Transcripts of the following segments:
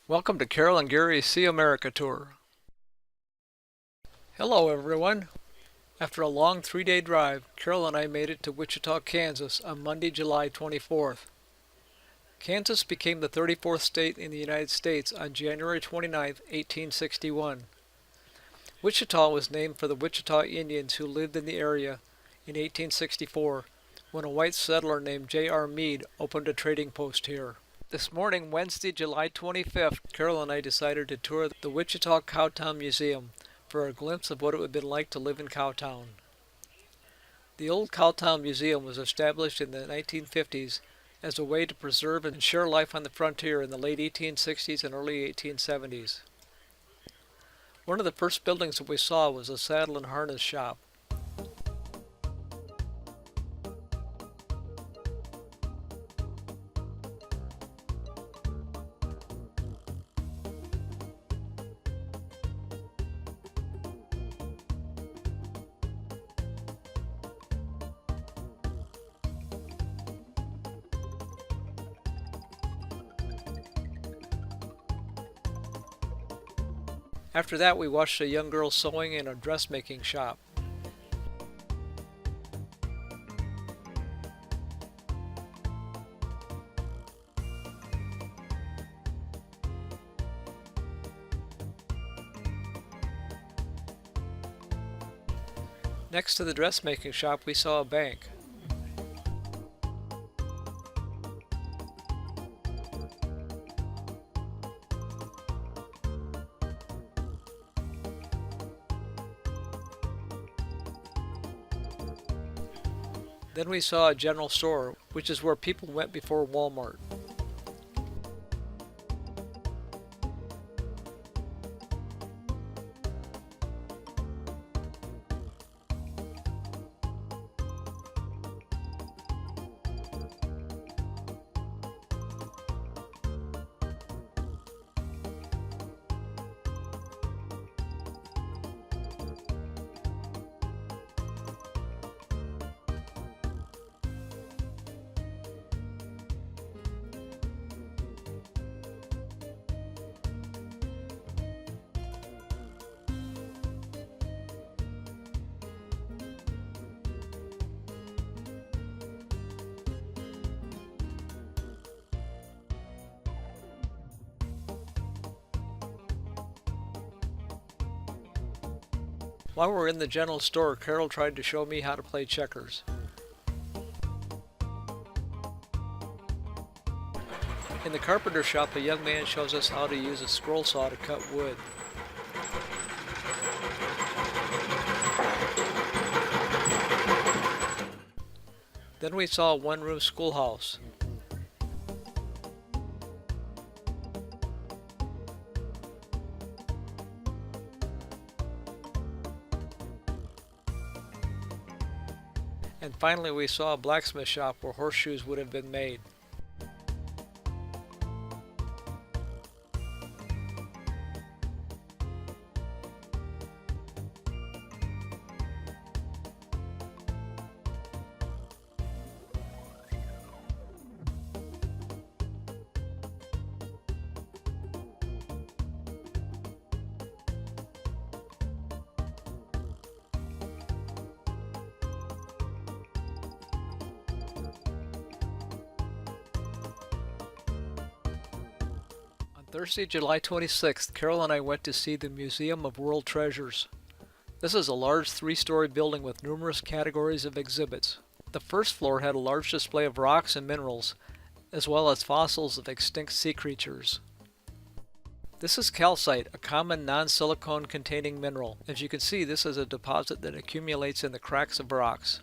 Welcome to Carol and Gary's See America Tour. Hello everyone. After a long 3-day drive, Carol and I made it to Wichita, Kansas on Monday, July 24th. Kansas became the 34th state in the United States on January 29, 1861. Wichita was named for the Wichita Indians who lived in the area in 1864 when a white settler named J.R. Meade opened a trading post here. This morning, Wednesday, July 25th, Carol and I decided to tour the Wichita Cowtown Museum for a glimpse of what it would have been like to live in Cowtown. The old Cowtown Museum was established in the 1950s as a way to preserve and share life on the frontier in the late 1860s and early 1870s. One of the first buildings that we saw was a saddle and harness shop. After that, we watched a young girl sewing in a dressmaking shop. Next to the dressmaking shop, we saw a bank. Then we saw a general store, which is where people went before Walmart. While we were in the general store, Carol tried to show me how to play checkers. In the carpenter shop, a young man shows us how to use a scroll saw to cut wood. Then we saw a one-room schoolhouse. And finally, we saw a blacksmith shop where horseshoes would have been made. Thursday, July 26th, Carol and I went to see the Museum of World Treasures. This is a large 3-story building with numerous categories of exhibits. The first floor had a large display of rocks and minerals, as well as fossils of extinct sea creatures. This is calcite, a common non-silicone containing mineral. As you can see, this is a deposit that accumulates in the cracks of rocks.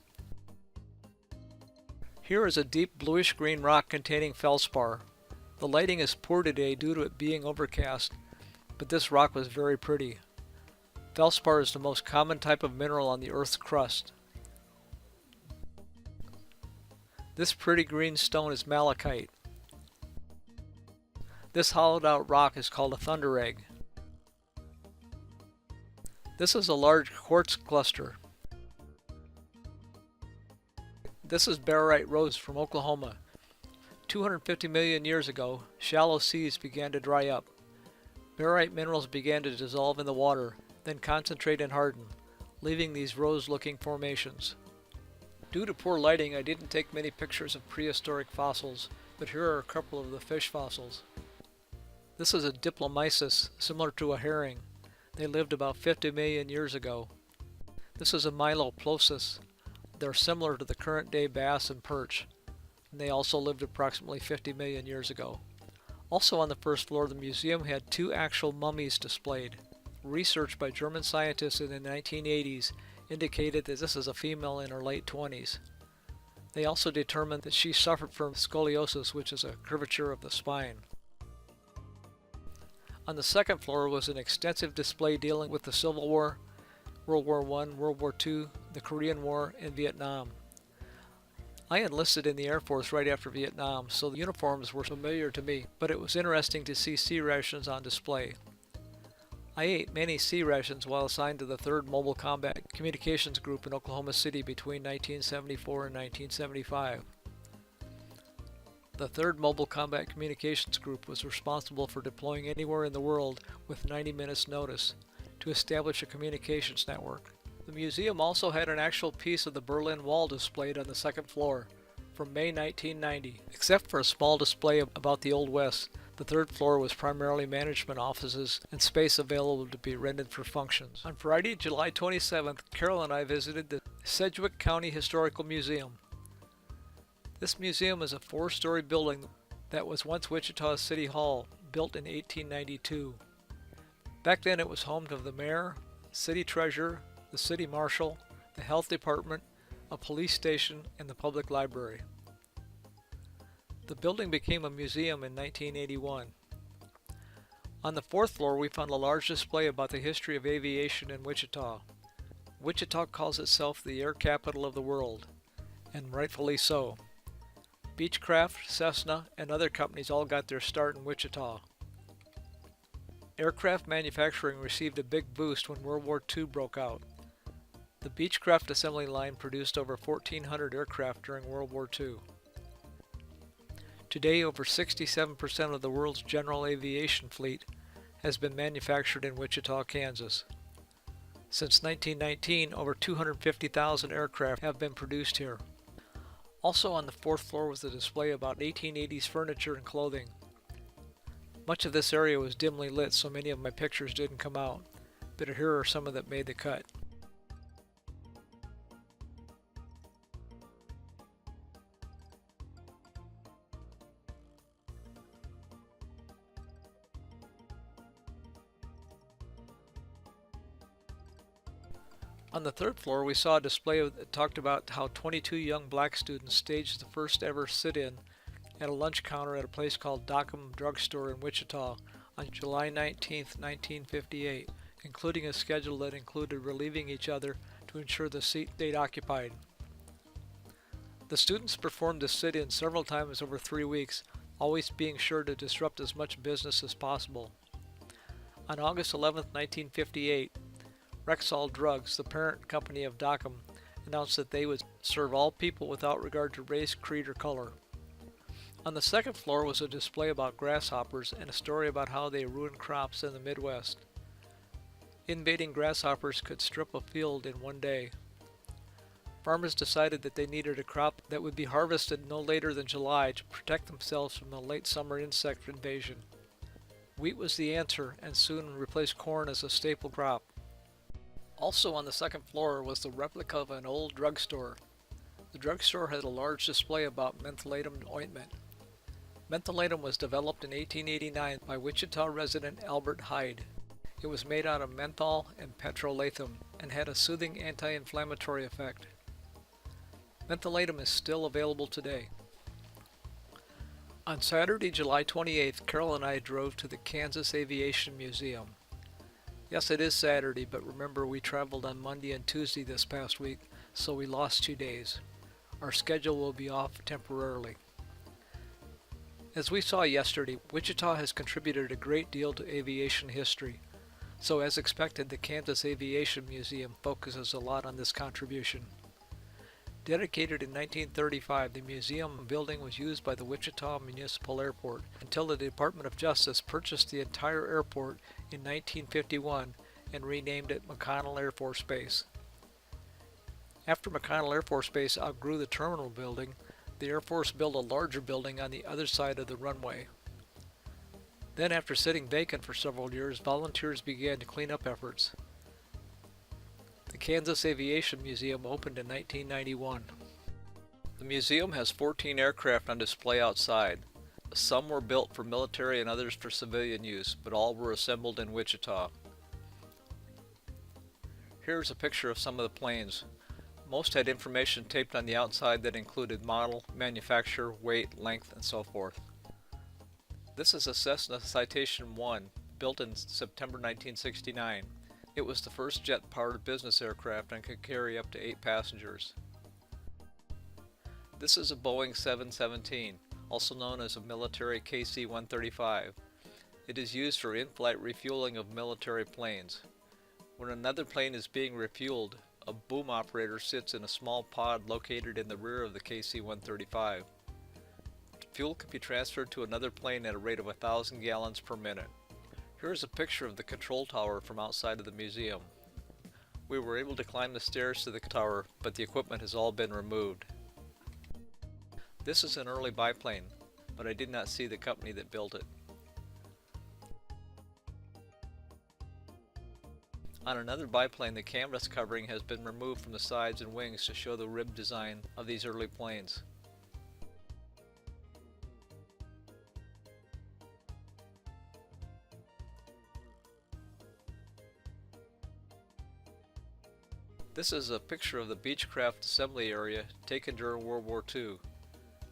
Here is a deep bluish-green rock containing feldspar. The lighting is poor today due to it being overcast, but this rock was very pretty. Feldspar is the most common type of mineral on the Earth's crust. This pretty green stone is malachite. This hollowed out rock is called a thunder egg. This is a large quartz cluster. This is barite rose from Oklahoma. 250 million years ago, shallow seas began to dry up. Barite minerals began to dissolve in the water, then concentrate and harden, leaving these rose-looking formations. Due to poor lighting, I didn't take many pictures of prehistoric fossils, but here are a couple of the fish fossils. This is a Diplomyces, similar to a herring. They lived about 50 million years ago. This is a Miloplosis. They're similar to the current-day bass and perch, and they also lived approximately 50 million years ago. Also on the first floor, the museum had two actual mummies displayed. Research by German scientists in the 1980s indicated that this is a female in her late 20s. They also determined that she suffered from scoliosis, which is a curvature of the spine. On the second floor was an extensive display dealing with the Civil War, World War I, World War II, the Korean War, and Vietnam. I enlisted in the Air Force right after Vietnam, so the uniforms were familiar to me, but it was interesting to see sea rations on display. I ate many sea rations while assigned to the 3rd Mobile Combat Communications Group in Oklahoma City between 1974 and 1975. The 3rd Mobile Combat Communications Group was responsible for deploying anywhere in the world with 90 minutes notice to establish a communications network. The museum also had an actual piece of the Berlin Wall displayed on the second floor from May 1990. Except for a small display about the Old West, the third floor was primarily management offices and space available to be rented for functions. On Friday, July 27th, Carol and I visited the Sedgwick County Historical Museum. This museum is a 4-story building that was once Wichita City Hall, built in 1892. Back then it was home to the mayor, city treasurer, the city marshal, the health department, a police station, and the public library. The building became a museum in 1981. On the 4th floor we found a large display about the history of aviation in Wichita. Wichita calls itself the air capital of the world, and rightfully so. Beechcraft, Cessna, and other companies all got their start in Wichita. Aircraft manufacturing received a big boost when World War II broke out. The Beechcraft assembly line produced over 1,400 aircraft during World War II. Today, over 67% of the world's general aviation fleet has been manufactured in Wichita, Kansas. Since 1919, over 250,000 aircraft have been produced here. Also on the 4th floor was a display about 1880s furniture and clothing. Much of this area was dimly lit, so many of my pictures didn't come out, but here are some that made the cut. On the 3rd floor, we saw a display that talked about how 22 young black students staged the first ever sit-in at a lunch counter at a place called Dockham Drugstore in Wichita on July 19, 1958, including a schedule that included relieving each other to ensure the seat stayed occupied. The students performed the sit-in several times over 3 weeks, always being sure to disrupt as much business as possible. On August 11, 1958, Rexall Drugs, the parent company of Dockham, announced that they would serve all people without regard to race, creed, or color. On the 2nd floor was a display about grasshoppers and a story about how they ruined crops in the Midwest. Invading grasshoppers could strip a field in one day. Farmers decided that they needed a crop that would be harvested no later than July to protect themselves from the late summer insect invasion. Wheat was the answer and soon replaced corn as a staple crop. Also on the 2nd floor was the replica of an old drugstore. The drugstore had a large display about mentholatum ointment. Mentholatum was developed in 1889 by Wichita resident Albert Hyde. It was made out of menthol and petrolatum and had a soothing anti-inflammatory effect. Mentholatum is still available today. On Saturday, July 28th, Carol and I drove to the Kansas Aviation Museum. Yes, it is Saturday, but remember we traveled on Monday and Tuesday this past week, so we lost 2 days. Our schedule will be off temporarily. As we saw yesterday, Wichita has contributed a great deal to aviation history, so as expected, the Kansas Aviation Museum focuses a lot on this contribution. Dedicated in 1935, the museum building was used by the Wichita Municipal Airport until the Department of Justice purchased the entire airport in 1951 and renamed it McConnell Air Force Base. After McConnell Air Force Base outgrew the terminal building, the Air Force built a larger building on the other side of the runway. Then, after sitting vacant for several years, volunteers began to clean up efforts. The Kansas Aviation Museum opened in 1991. The museum has 14 aircraft on display outside. Some were built for military and others for civilian use, but all were assembled in Wichita. Here's a picture of some of the planes. Most had information taped on the outside that included model, manufacturer, weight, length, and so forth. This is a Cessna Citation 1, built in September 1969. It was the first jet-powered business aircraft and could carry up to 8 passengers. This is a Boeing 717, also known as a military KC-135. It is used for in-flight refueling of military planes. When another plane is being refueled, a boom operator sits in a small pod located in the rear of the KC-135. Fuel can be transferred to another plane at a rate of 1,000 gallons per minute. Here is a picture of the control tower from outside of the museum. We were able to climb the stairs to the tower, but the equipment has all been removed. This is an early biplane, but I did not see the company that built it. On another biplane, the canvas covering has been removed from the sides and wings to show the rib design of these early planes. This is a picture of the Beechcraft assembly area taken during World War II.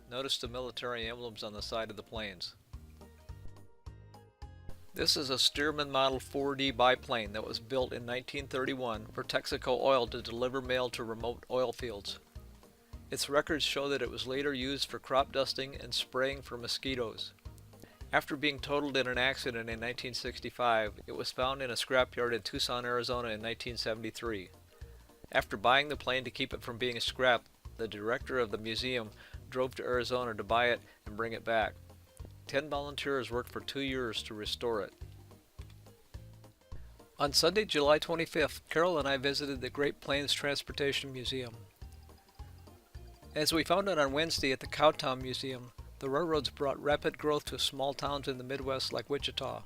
Notice the military emblems on the side of the planes. This is a Stearman Model 4D biplane that was built in 1931 for Texaco Oil to deliver mail to remote oil fields. Its records show that it was later used for crop dusting and spraying for mosquitoes. After being totaled in an accident in 1965, it was found in a scrapyard in Tucson, Arizona in 1973. After buying the plane to keep it from being scrapped, the director of the museum drove to Arizona to buy it and bring it back. 10 volunteers worked for 2 years to restore it. On Sunday, July 25th, Carol and I visited the Great Plains Transportation Museum. As we found out on Wednesday at the Cowtown Museum, the railroads brought rapid growth to small towns in the Midwest like Wichita.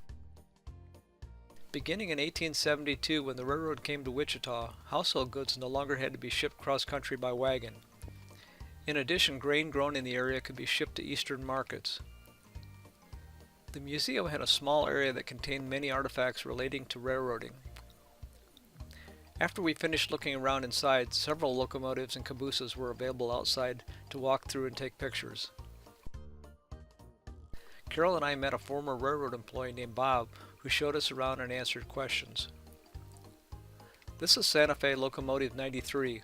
Beginning in 1872, when the railroad came to Wichita, household goods no longer had to be shipped cross-country by wagon. In addition, grain grown in the area could be shipped to eastern markets. The museum had a small area that contained many artifacts relating to railroading. After we finished looking around inside, several locomotives and cabooses were available outside to walk through and take pictures. Carol and I met a former railroad employee named Bob who showed us around and answered questions. This is Santa Fe Locomotive 93.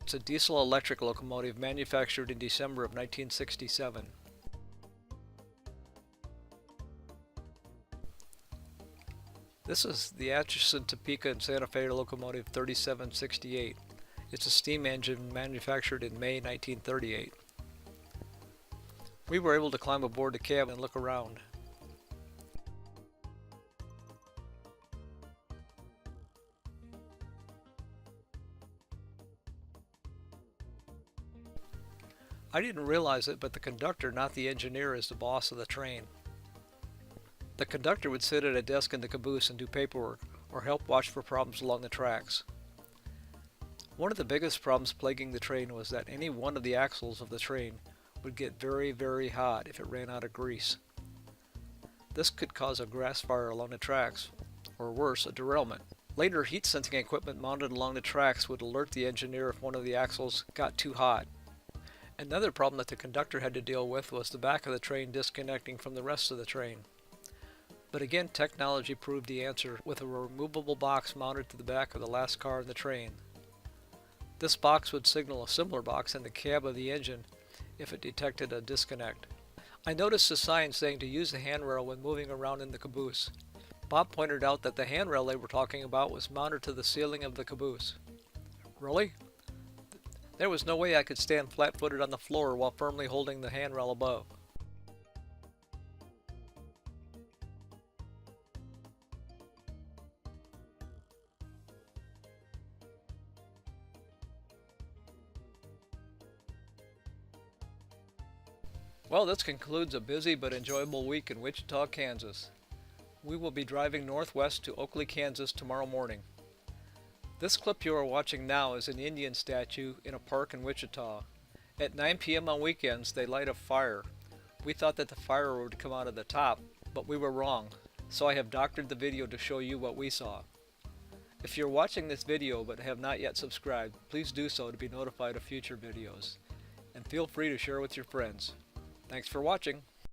It's a diesel-electric locomotive manufactured in December of 1967. This is the Atchison, Topeka, and Santa Fe Locomotive 3768. It's a steam engine manufactured in May 1938. We were able to climb aboard the cab and look around. I didn't realize it, but the conductor, not the engineer, is the boss of the train. The conductor would sit at a desk in the caboose and do paperwork, or help watch for problems along the tracks. One of the biggest problems plaguing the train was that any one of the axles of the train would get very, very hot if it ran out of grease. This could cause a grass fire along the tracks, or worse, a derailment. Later, heat-sensing equipment mounted along the tracks would alert the engineer if one of the axles got too hot. Another problem that the conductor had to deal with was the back of the train disconnecting from the rest of the train. But again, technology proved the answer with a removable box mounted to the back of the last car in the train. This box would signal a similar box in the cab of the engine if it detected a disconnect. I noticed a sign saying to use the handrail when moving around in the caboose. Bob pointed out that the handrail they were talking about was mounted to the ceiling of the caboose. Really? There was no way I could stand flat-footed on the floor while firmly holding the handrail above. Well, this concludes a busy but enjoyable week in Wichita, Kansas. We will be driving northwest to Oakley, Kansas tomorrow morning. This clip you are watching now is an Indian statue in a park in Wichita. At 9 p.m. on weekends, they light a fire. We thought that the fire would come out of the top, but we were wrong, so I have doctored the video to show you what we saw. If you're watching this video but have not yet subscribed, please do so to be notified of future videos. And feel free to share with your friends. Thanks for watching.